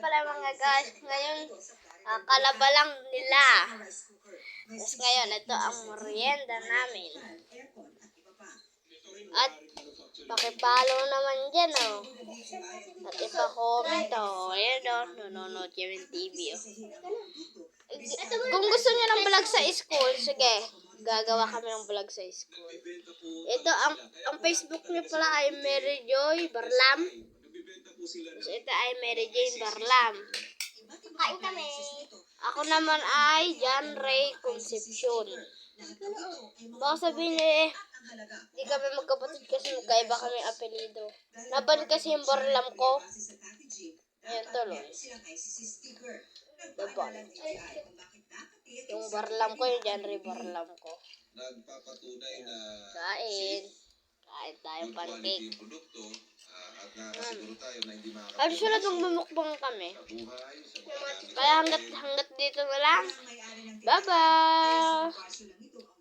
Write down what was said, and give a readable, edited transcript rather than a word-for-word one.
pala mga guys. Ngayon, kalaba lang nila. Tapos ngayon, ito ang merienda namin. At pakipalo naman dyan, oh. At ipa-comment, oh. Ayan, oh. Nanonood kami ng TV, oh. Kung gusto niyo ng vlog sa school, sige. Gagawa kami ng vlog sa school. Ito, ang Facebook niyo pala ay Mary Joy Barlam. So, ito ay Mary Jane Barlam. Kain kami. Ako naman ay John Ray Concepcion. Baka sabihin niyo di kami magkapatid kasi magkaiba kami apelido. Laban kasi yung Barlam ko. Ayan tuloy. Laban. Yung Barlam ko, yung John Ray Barlam ko. Nagpapatunay na Kain tayong pancake. Siguro tayo na hindi Susunod magmumukbang kami. buhay sa Kaya hanggat dito na lang. Bye-bye!